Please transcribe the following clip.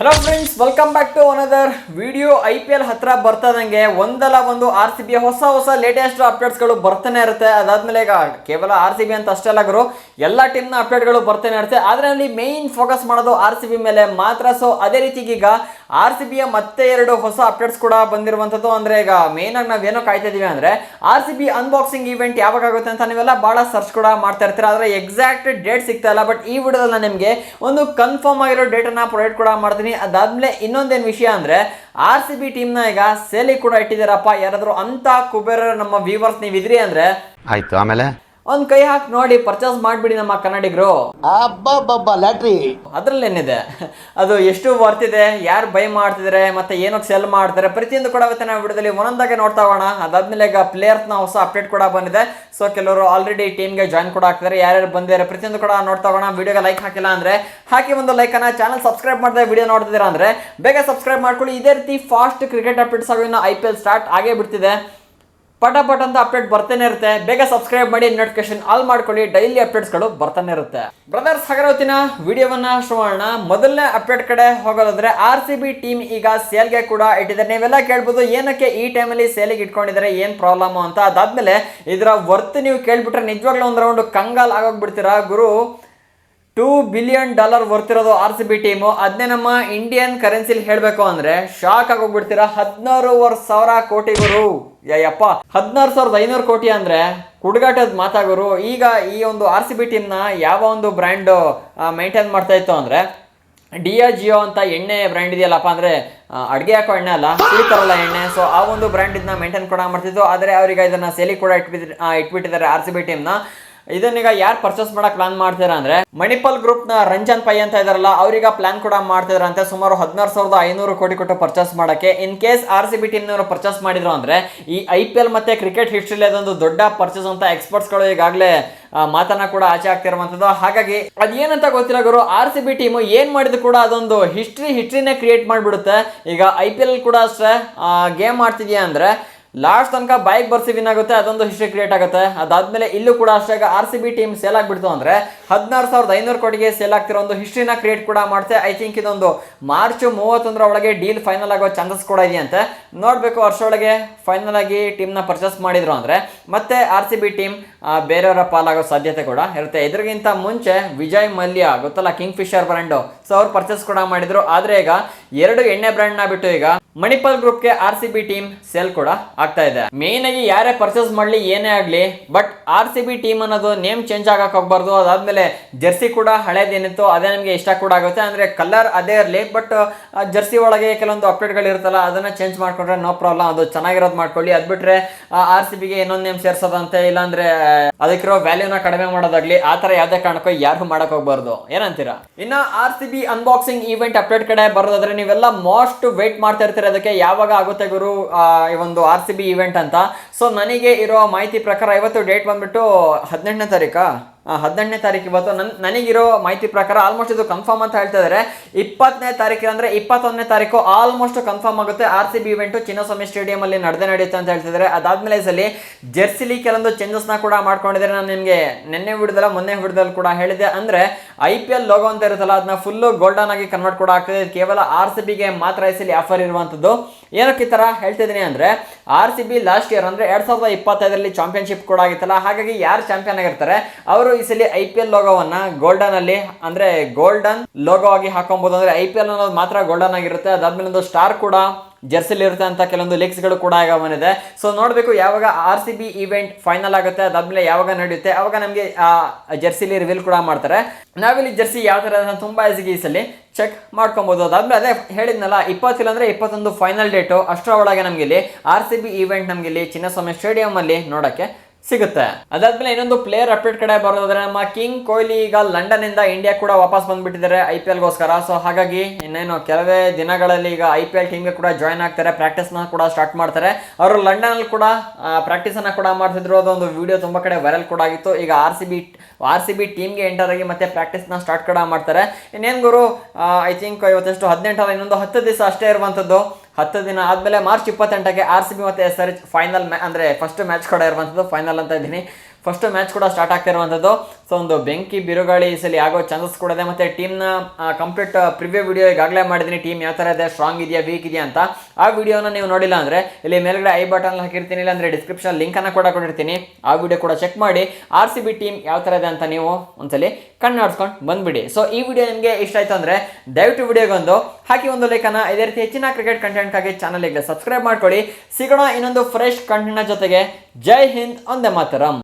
Hello friends, welcome back to another video. IPL ಹತ್ರ ಬರ್ತದಂಗೆ ಒಂದಲ್ಲ ಒಂದು RCB ಹೊಸ ಲೇಟೆಸ್ಟ್ ಅಪ್ಡೇಟ್ಸ್ಗಳು ಬರ್ತಾನೆ ಇರುತ್ತೆ. ಅದಾದ್ಮೇಲೆ ಈಗ ಕೇವಲ RCB ಅಂತ ಅಷ್ಟೇ ಅಲ್ಲ ಗುರು, ಎಲ್ಲ ಟೀಮ್ನ ಅಪ್ಡೇಟ್ಗಳು ಬರ್ತಾನೆ ಇರುತ್ತೆ. ಆದರೆ ಅಲ್ಲಿ ಮೇನ್ ಫೋಕಸ್ ಮಾಡೋದು RCB ಮೇಲೆ ಮಾತ್ರ. ಸೊ ಅದೇ ರೀತಿ ಈಗ RCBಯ ಮತ್ತೆ 2 ಹೊಸ ಅಪ್ಡೇಟ್ಸ್ ಕೂಡ ಬಂದಿರುವಂಥದ್ದು. ಅಂದರೆ ಈಗ ಮೇನ್ ಆಗಿ ನಾವೇನೋ ಕಾಯ್ತಾ ಇದೀವಿ ಅಂದರೆ RCB ಅನ್ಬಾಕ್ಸಿಂಗ್ ಇವೆಂಟ್ ಯಾವಾಗ ಆಗುತ್ತೆ ಅಂತ ನೀವೆಲ್ಲ ಭಾಳ ಸರ್ಚ್ ಕೂಡ ಮಾಡ್ತಾ ಇರ್ತೀರ. ಆದರೆ ಎಕ್ಸಾಕ್ಟ್ ಡೇಟ್ ಸಿಗ್ತಾ ಇಲ್ಲ. ಬಟ್ ಈ ವಿಡಿಯೋದಲ್ಲಿ ನಾನು ನಿಮಗೆ ಒಂದು ಕನ್ಫರ್ಮ್ ಆಗಿರೋ ಡೇಟನ್ನು ಪ್ರೊವೈಡ್ ಕೂಡ ಮಾಡ್ತೀನಿ. ಅದಾದ್ಮೇಲೆ ಇನ್ನೊಂದೇನು ವಿಷಯ ಅಂದ್ರೆ RCB ಟೀಮ್ನ ಈಗ ಸೇಲಿಗೆ ಕೂಡ ಇಟ್ಟಿದ್ದಾರಪ್ಪ. ಯಾರಾದ್ರೂ ಅಂತ ಕುಬೇರ ನಮ್ಮ ವ್ಯೂವರ್ಸ್ ನೀವಿದ್ರಿ ಅಂದ್ರೆ ಆಯ್ತು, ಆಮೇಲೆ ಒಂದ್ ಕೈ ಹಾಕಿ ನೋಡಿ, ಪರ್ಚೇಸ್ ಮಾಡ್ಬಿಡಿ ನಮ್ಮ ಕನ್ನಡಿಗರು. ಲ್ಯಾಟ್ರಿ ಅದ್ರಲ್ಲೇನಿದೆ, ಅದು ಎಷ್ಟು ಬರ್ತಿದೆ, ಯಾರು ಬೈ ಮಾಡ್ತಿದ್ದಾರೆ, ಮತ್ತೆ ಏನಕ್ಕೆ ಸೆಲ್ ಮಾಡ್ತಾರೆ, ಪ್ರತಿಯೊಂದು ಕೂಡ ಇವತ್ತು ನಾವು ವಿಡಿಯೋದಲ್ಲಿ ಒಂದೊಂದಾಗೆ ನೋಡ್ತಾ ಹೋಗೋಣ. ಅದಾದ್ಮೇಲೆ ಈಗ ಪ್ಲೇಯರ್ಸ್ನ ಹೊಸ ಅಪ್ಡೇಟ್ ಕೂಡ ಬಂದಿದೆ. ಸೊ ಕೆಲವರು ಆಲ್ರೆಡಿ ಟೀಮ್ಗೆ ಜಾಯ್ನ್ ಕೂಡ ಆಗ್ತಾರೆ. ಯಾರ್ಯಾರು ಬಂದಿದ್ದಾರೆ ಪ್ರತಿಯೊಂದು ಕೂಡ ನೋಡ್ತಾ ಹೋಗೋಣ. ವಿಡಿಯೋಗೆ ಲೈಕ್ ಹಾಕಿಲ್ಲ ಅಂದ್ರೆ ಹಾಕಿ ಒಂದು ಲೈಕ್ ಅನ್ನ, ಚಾನಲ್ ಸಬ್ಸ್ಕ್ರೈಬ್ ಮಾಡಿದ್ರೆ ವಿಡಿಯೋ ನೋಡ್ತಿದ್ದೀರಾ ಅಂದ್ರೆ ಬೇಗ ಸಬ್ಸ್ಕ್ರೈಬ್ ಮಾಡ್ಕೊಳ್ಳಿ. ಇದೇ ರೀತಿ ಫಾಸ್ಟ್ ಕ್ರಿಕೆಟ್ ಅಪ್ಡೇಟ್ಸ್ ಆಗೋ ಇನ್ನು IPL ಸ್ಟಾರ್ಟ್ ಆಗೇ ಬಿಡ್ತಿದೆ. ಪಟ ಅಂತ ಅಪ್ಡೇಟ್ ಬರ್ತಾನೆ ಇರುತ್ತೆ. ಬೇಗ ಸಬ್ಸ್ಕ್ರೈಬ್ ಮಾಡಿ, ನೋಟಿಫಿಕೇಶನ್ ಆಲ್ ಮಾಡ್ಕೊಳ್ಳಿ. ಡೈಲಿ ಅಪ್ಡೇಟ್ಸ್ಗಳು ಬರ್ತಾನೆ ಇರುತ್ತೆ. ಬ್ರದರ್ಸ್, ಹಾಗಾದ್ರೆ ವಿಡಿಯೋವನ್ನ ಶುರು ಮಾಡೋಣ. ಮೊದಲನೇ ಅಪ್ಡೇಟ್ ಕಡೆ ಹೋಗೋದಾದ್ರೆ RCB ಟೀಮ್ ಈಗ ಸೇಲ್ಗೆ ಕೂಡ ಇಟ್ಟಿದ್ದಾರೆ. ನೀವೆಲ್ಲ ಕೇಳ್ಬೋದು ಏನಕ್ಕೆ ಈ ಟೈಮಲ್ಲಿ ಸೇಲಿಗೆ ಇಟ್ಕೊಂಡಿದ್ದಾರೆ, ಏನ್ ಪ್ರಾಬ್ಲಮ್ ಅಂತ. ಅದಾದ್ಮೇಲೆ ಇದರ ವರ್ತ್ ನೀವು ಕೇಳ್ಬಿಟ್ರೆ ನಿಜವಾಗ್ಲೂ ಒಂದು ರೌಂಡ್ ಕಂಗಾಲ್ ಆಗೋಗ್ಬಿಡ್ತೀರಾ ಗುರು. $2 ಬಿಲಿಯನ್ ವರ್ತಿರೋದು RCB ಟೀಮು. ಅದನ್ನೇ ನಮ್ಮ ಇಂಡಿಯನ್ ಕರೆನ್ಸಿಲಿ ಹೇಳಬೇಕು ಅಂದ್ರೆ ಶಾಕ್ ಆಗೋಗ್ಬಿಡ್ತೀರಾ. 16,500 ಕೋಟಿ ಗುರು. ಯಪ್ಪ, 16,500 ಕೋಟಿ ಅಂದ್ರೆ ಕುಡುಗಾಟದ ಮಾತಾಗೋರು. ಈಗ ಈ ಒಂದು RCB ಟೀಮ್ನ ಯಾವ ಒಂದು ಬ್ರ್ಯಾಂಡ್ ಮೈಂಟೈನ್ ಮಾಡ್ತಾ ಇತ್ತು ಅಂದ್ರೆ Diageo ಅಂತ ಎಣ್ಣೆ ಬ್ರ್ಯಾಂಡ್ ಇದೆಯಲ್ಲಪ್ಪ, ಅಂದ್ರೆ ಅಡುಗೆ ಹಾಕೋ ಎಣ್ಣೆ ಅಲ್ಲ, ಕುಡಿತಾರಲ್ಲ ಎಣ್ಣೆ. ಸೊ ಆ ಒಂದು ಬ್ರ್ಯಾಂಡ್ ಇದನ್ನ ಮೈಂಟೈನ್ ಕೂಡ ಮಾಡ್ತಿತ್ತು. ಆದರೆ ಅವ್ರಿಗೆ ಇದನ್ನ ಸೇಲಿ ಕೂಡ ಇಟ್ಬಿಟ್ಟಿದ್ದಾರೆ RCB ಟೀಮ್ನ. ಇದನ್ನೀಗ ಯಾರು ಪರ್ಚೇಸ್ ಮಾಡಕ್ ಪ್ಲಾನ್ ಮಾಡ್ತೀರಾ ಅಂದ್ರೆ ಮಣಿಪಾಲ್ ಗ್ರೂಪ್ ನ ರಂಜನ್ ಪೈ ಅಂತ ಇದಾರಲ್ಲ, ಅವ್ರೀಗ ಪ್ಲಾನ್ ಕೂಡ ಮಾಡ್ತಿದ್ರಂತೆ. ಸುಮಾರು 16,500 ಕೋಟಿ ಕೊಟ್ಟು ಪರ್ಚೇಸ್ ಮಾಡಕ್ಕೆ. ಇನ್ ಕೇಸ್ RCB ಟೀಮ್ನವರು ಪರ್ಚೇಸ್ ಮಾಡಿದ್ರು ಅಂದ್ರೆ ಈ IPL ಮತ್ತೆ ಕ್ರಿಕೆಟ್ ಹಿಸ್ಟ್ರಿಲಿ ಅದೊಂದು ದೊಡ್ಡ ಪರ್ಚೇಸ್ ಅಂತ ಎಕ್ಸ್ಪರ್ಟ್ಸ್ಗಳು ಈಗಾಗಲೇ ಮಾತನ್ನ ಕೂಡ ಆಚೆ ಆಗ್ತಿರುವಂಥದ್ದು. ಹಾಗಾಗಿ ಅದೇನಂತ ಗೊತ್ತಿಲ್ಲ ಗುರು, RCB ಟೀಮು ಏನ್ ಮಾಡಿದ್ರು ಕೂಡ ಅದೊಂದು ಹಿಸ್ಟ್ರಿನೇ ಕ್ರಿಯೇಟ್ ಮಾಡಿಬಿಡುತ್ತೆ. ಈಗ IPL ಕೂಡ ಅಷ್ಟೇ, ಗೇಮ್ ಆಡ್ತಿದ್ಯಾ ಅಂದ್ರೆ ಲಾಸ್ಟ್ ತನಕ ಬೈಕ್ ಬರ್ಸಿ ವಿನ್ ಆಗುತ್ತೆ, ಅದೊಂದು ಹಿಸ್ಟ್ರಿ ಕ್ರಿಯೇಟ್ ಆಗುತ್ತೆ. ಅದಾದ್ಮೇಲೆ ಇಲ್ಲೂ ಕೂಡ ಅಷ್ಟೇ, ಈಗ RCB ಟೀಮ್ ಸೇಲ್ ಆಗ್ಬಿಡ್ತು ಅಂದ್ರೆ 16,500 ಕೋಟಿಗೆ ಸೇಲ್ ಆಗ್ತಿರೋ ಒಂದು ಹಿಸ್ಟ್ರಿನ ಕ್ರಿಯೇಟ್ ಕೂಡ ಮಾಡುತ್ತೆ. ಐ ಥಿಂಕ್ ಇದೊಂದು ಮಾರ್ಚ್ 31 ಒಳಗೆ ಡೀಲ್ ಫೈನಲ್ ಆಗೋ ಚಾನ್ಸಸ್ ಕೂಡ ಇದೆಯಂತೆ. ನೋಡ್ಬೇಕು, ವರ್ಷೊಳಗೆ ಫೈನಲ್ ಆಗಿ ಟೀಮ್ನ ಪರ್ಚೇಸ್ ಮಾಡಿದ್ರು ಅಂದ್ರೆ ಮತ್ತೆ RCB ಟೀಮ್ ಬೇರೆಯವರ ಪಾಲಾಗೋ ಸಾಧ್ಯತೆ ಕೂಡ ಇರುತ್ತೆ. ಇದ್ರಿಗಿಂತ ಮುಂಚೆ ವಿಜಯ್ ಮಲ್ಯ ಗೊತ್ತಲ್ಲ, ಕಿಂಗ್ ಫಿಶರ್ ಬ್ರ್ಯಾಂಡು, ಸೊ ಅವ್ರು ಪರ್ಚೇಸ್ ಕೂಡ ಮಾಡಿದ್ರು. ಆದ್ರೆ ಈಗ 2 ಎಣ್ಣೆ ಬ್ರ್ಯಾಂಡ್ ನ ಬಿಟ್ಟು ಈಗ ಮಣಿಪಾಲ್ ಗ್ರೂಪ್ಗೆ RCB ಟೀಮ್ ಸೇಲ್ ಕೂಡ ಆಗ್ತಾ ಇದೆ. ಮೇನ್ ಆಗಿ ಯಾರೇ ಪರ್ಚೇಸ್ ಮಾಡ್ಲಿ ಏನೇ ಆಗ್ಲಿ, ಬಟ್ RCB ಟೀಮ್ ಅನ್ನೋದು ನೇಮ್ ಚೇಂಜ್ ಆಗಕ್ ಹೋಗ್ಬಾರ್ದು. ಅದಾದ್ಮೇಲೆ ಜರ್ಸಿ ಕೂಡ ಹಳೇದೇನಿತ್ತು ಅದೇ ನಮಗೆ ಇಷ್ಟ ಕೂಡ ಆಗುತ್ತೆ. ಅಂದ್ರೆ ಕಲರ್ ಅದೇ ಇರಲಿ, ಬಟ್ ಜರ್ಸಿ ಒಳಗೆ ಕೆಲವೊಂದು ಅಪ್ಡೇಟ್ಗಳು ಇರುತ್ತಲ್ಲ, ಅದನ್ನ ಚೇಂಜ್ ಮಾಡ್ಕೊಂಡ್ರೆ ನೋ ಪ್ರಾಬ್ಲಮ್, ಅದು ಚೆನ್ನಾಗಿರೋದು ಮಾಡ್ಕೊಳ್ಳಿ. ಅದ್ ಬಿಟ್ರೆ RCBಗೆ ಇನ್ನೊಂದು ನೇಮ್ ಸೇರ್ಸೋದಂತೆ, ಇಲ್ಲಾಂದ್ರೆ ಅದಕ್ಕಿರೋ ವ್ಯಾಲ್ಯೂನ ಕಡಿಮೆ ಮಾಡೋದಾಗ್ಲಿ, ಆ ತರ ಯಾವ್ದೇ ಕಾರಣಕ್ಕೂ ಯಾರು ಮಾಡಕ್ ಹೋಗ್ಬಾರ್ದು. ಏನಂತೀರಾ? ಇನ್ನ RCB ಅನ್ಬಾಕ್ಸಿಂಗ್ ಇವೆಂಟ್ ಅಪ್ಡೇಟ್ ಕಡೆ ಬರೋದಾದ್ರೆ ನೀವೆಲ್ಲ ಮೋಸ್ಟ್ ವೇಟ್ ಮಾಡ್ತಾ ಇರ್ತೀರ, ಅದಕ್ಕೆ ಯಾವಾಗ ಆಗುತ್ತೆ ಗುರು ಈ ಒಂದು RCB ಇವೆಂಟ್ ಅಂತ. ಸೊ ನನಗೆ ಇರೋ ಮಾಹಿತಿ ಪ್ರಕಾರ ಇವತ್ತು ಡೇಟ್ ಬಂದ್ಬಿಟ್ಟು 18ನೇ ತಾರೀಕು ಇವತ್ತು. ನನಗಿರೋ ಮಾಹಿತಿ ಪ್ರಕಾರ ಆಲ್ಮೋಸ್ಟ್ ಇದು ಕನ್ಫರ್ಮ್ ಅಂತ ಹೇಳ್ತಾ ಇದ್ದಾರೆ. 20ನೇ ತಾರೀಕು ಅಂದ್ರೆ 21ನೇ ತಾರೀಕು ಆಲ್ಮೋಸ್ಟ್ ಕನ್ಫರ್ಮ್ ಆಗುತ್ತೆ. RCB ಇವೆಂಟು ಚಿನ್ನಸ್ವಾಮಿ ಸ್ಟೇಡಿಯಂ ಅಲ್ಲಿ ನಡೆಯುತ್ತೆ ಅಂತ ಹೇಳ್ತಿದ್ದಾರೆ. ಅದಾದ್ಮೇಲೆ ಈ ಸಲ ಜೆರ್ಸಿಲಿ ಕೆಲವೊಂದು ಚೇಂಜಸ್ ನ ಕೂಡ ಮಾಡ್ಕೊಂಡಿದ್ದಾರೆ. ನಾನು ನಿಮಗೆ ಮೊನ್ನೆ ವಿಡಿಯೋದಲ್ಲಿ ಕೂಡ ಹೇಳಿದೆ. ಅಂದ್ರೆ IPL ಲೋಗೋ ಅಂತ ಇರುತ್ತಲ್ಲ, ಅದನ್ನ ಫುಲ್ ಗೋಲ್ಡನ್ ಆಗಿ ಕನ್ವರ್ಟ್ ಕೂಡ ಆಗ್ತದೆ. ಕೇವಲ RCBಗೆ ಮಾತ್ರ ಈ ಸಲ ಆಫರ್ ಇರುವಂತದ್ದು. ಏನಕ್ಕೆ ಈ ತರ ಹೇಳ್ತಿದ್ದೀನಿ ಅಂದ್ರೆ RCB ಲಾಸ್ಟ್ ಇಯರ್ ಅಂದ್ರೆ 2025ರಲ್ಲಿ ಚಾಂಪಿಯನ್ಶಿಪ್ ಕೂಡ ಆಗಿತ್ತಲ್ಲ, ಹಾಗಾಗಿ ಯಾರು ಚಾಂಪಿಯನ್ ಆಗಿರ್ತಾರೆ ಅವರು ಈ ಸಲ IPL ಲೋಗೋವನ್ನ ಗೋಲ್ಡನ್ ಅಲ್ಲಿ, ಅಂದ್ರೆ ಗೋಲ್ಡನ್ ಲೋಗೋ ಆಗಿ ಹಾಕೊಬಹುದು. ಅಂದ್ರೆ IPL ಅನ್ನೋದು ಮಾತ್ರ ಗೋಲ್ಡನ್ ಆಗಿರುತ್ತೆ. ಅದಾದ್ಮೇಲೆ ಒಂದು ಸ್ಟಾರ್ ಕೂಡ ಜರ್ಸಿಲಿ ಇರುತ್ತೆ ಅಂತ ಕೆಲವೊಂದು ಲಿಕ್ಸ್ಗಳು ಕೂಡ ಈಗ ಬಂದಿದೆ. ಸೊ ನೋಡ್ಬೇಕು ಯಾವಾಗ RCB ಇವೆಂಟ್ ಫೈನಲ್ ಆಗುತ್ತೆ, ಅದಾದ್ಮೇಲೆ ಯಾವಾಗ ನಡೆಯುತ್ತೆ ಅವಾಗ ನಮಗೆ ಜರ್ಸಿಲಿ ರಿವೀಲ್ ಕೂಡ ಮಾಡ್ತಾರೆ. ನಾವಿಲ್ಲಿ ಜರ್ಸಿ ಯಾವ ತರ ತುಂಬಾ ಈಸಿಗೆ ಈ ಸಲ ಚೆಕ್ ಮಾಡ್ಕೊಬಹುದು. ಅದಾದ್ಮೇಲೆ ಅದೇ ಹೇಳಿದ್ನಲ್ಲ, 20 ಇಲ್ಲ ಅಂದ್ರೆ 21 ಫೈನಲ್ ಡೇಟು, ಅಷ್ಟರೊಳಗೆ ನಮ್ಗೆ ಇಲ್ಲಿ RCB ಇವೆಂಟ್ ನಮ್ಗೆ ಇಲ್ಲಿ ಚಿನ್ನಸ್ವಾಮಿ ಸ್ಟೇಡಿಯಂ ಅಲ್ಲಿ ನೋಡಕ್ಕೆ ಸಿಗುತ್ತೆ. ಅದಾದ್ಮೇಲೆ ಇನ್ನೊಂದು ಪ್ಲೇಯರ್ ಅಪ್ಡೇಟ್ ಕಡೆ ಬರೋದಾದ್ರೆ ನಮ್ಮ ಕಿಂಗ್ ಕೊಹ್ಲಿ ಈಗ ಲಂಡನ್ ಇಂದ ಇಂಡಿಯಾ ಕೂಡ ವಾಪಸ್ ಬಂದ್ಬಿಟ್ಟಿದ್ದಾರೆ IPL ಗೋಸ್ಕರ. ಸೊ ಹಾಗಾಗಿ ಇನ್ನೇನು ಕೆಲವೇ ದಿನಗಳಲ್ಲಿ ಈಗ IPL ಟೀಮ್ಗೆ ಕೂಡ ಜಾಯ್ನ್ ಆಗ್ತಾರೆ, ಪ್ರಾಕ್ಟೀಸ್ ನ ಕೂಡ ಸ್ಟಾರ್ಟ್ ಮಾಡ್ತಾರೆ. ಅವರು ಲಂಡನ್ ಅಲ್ಲಿ ಕೂಡ ಪ್ರಾಕ್ಟೀಸ್ ಅನ್ನ ಕೂಡ ಮಾಡ್ತಿದ್ರು. ಅದೊಂದು ವಿಡಿಯೋ ತುಂಬಾ ಕಡೆ ವೈರಲ್ ಕೂಡ ಆಗಿತ್ತು. ಈಗ RCB ಟೀಮ್ಗೆ ಎಂಟರ್ ಆಗಿ ಮತ್ತೆ ಪ್ರಾಕ್ಟೀಸ್ ನ ಸ್ಟಾರ್ಟ್ ಕೂಡ ಮಾಡ್ತಾರೆ. ಇನ್ನೇನ್ ಗುರು, ಐ ಥಿಂಕ್ ಇವತ್ತೆಷ್ಟು 18 ಇನ್ನೊಂದು 10 ದಿವಸ ಅಷ್ಟೇ ಇರುವಂತದ್ದು. 10 ದಿನ ಆದಮೇಲೆ ಮಾರ್ಚ್ 28ಕ್ಕೆ RCB ಮತ್ತು SRH ಫೈನಲ್ ಅಂದ್ರೆ ಫಸ್ಟ್ ಮ್ಯಾಚ್ ಕೂಡ ಇರುವಂಥದ್ದು. ಫೈನಲ್ ಅಂತ ಇದ್ದೀನಿ. ಫಸ್ಟ್ ಮ್ಯಾಚ್ ಕೂಡ ಸ್ಟಾರ್ಟ್ ಆಗ್ತಿರುವಂಥದ್ದು. ಸೊ ಒಂದು ಬೆಂಕಿ ಬಿರುಗಾಳಿ ಈ ಸಲ ಆಗೋ ಚಾನ್ಸಸ್ ಕೂಡ ಇದೆ. ಮತ್ತು ಟೀಮ್ನ ಕಂಪ್ಲೀಟ್ ಪ್ರಿವ್ಯೂ ವಿಡಿಯೋ ಈಗಾಗಲೇ ಮಾಡಿದ್ದೀನಿ, ಟೀಮ್ ಯಾವ ಥರ ಇದೆ, ಸ್ಟ್ರಾಂಗ್ ಇದೆಯಾ ವೀಕ್ ಇದೆಯಾ ಅಂತ. ಆ ವಿಡಿಯೋನ ನೀವು ನೋಡಿಲ್ಲ ಅಂದರೆ ಇಲ್ಲಿ ಮೇಲ್ಗಡೆ ಐ ಬಟನ್ ಹಾಕಿರ್ತೀನಿ, ಇಲ್ಲ ಅಂದರೆ ಡಿಸ್ಕ್ರಿಪ್ಷನ್ ಲಿಂಕನ್ನು ಕೂಡ ಕೊಟ್ಟಿರ್ತೀನಿ. ಆ ವಿಡಿಯೋ ಕೂಡ ಚೆಕ್ ಮಾಡಿ RCB ಟೀಮ್ ಯಾವ ಥರ ಇದೆ ಅಂತ ನೀವು ಒಂದ್ಸಲಿ ಕಣ್ಣಾಡಿಸ್ಕೊಂಡು ಬಂದ್ಬಿಡಿ. ಸೊ ಈ ವಿಡಿಯೋ ನಿಮಗೆ ಇಷ್ಟ ಆಯಿತು ಅಂದರೆ ದಯವಿಟ್ಟು ವಿಡಿಯೋಗೊಂದು ಹಾಕಿ ಒಂದು ಲೈಕನ್ನು. ಇದೇ ರೀತಿ ಹೆಚ್ಚಿನ ಕ್ರಿಕೆಟ್ ಕಂಟೆಂಟ್ಗಾಗಿ ಚಾನಲ್ಗೆ ಸಬ್ಸ್ಕ್ರೈಬ್ ಮಾಡ್ಕೊಳ್ಳಿ. ಸಿಗೋಣ ಇನ್ನೊಂದು ಫ್ರೆಶ್ ಕಂಟೆಂಟ್ನ ಜೊತೆಗೆ. ಜೈ ಹಿಂದ್, ಒಂದೇ ಮಾತರಂ.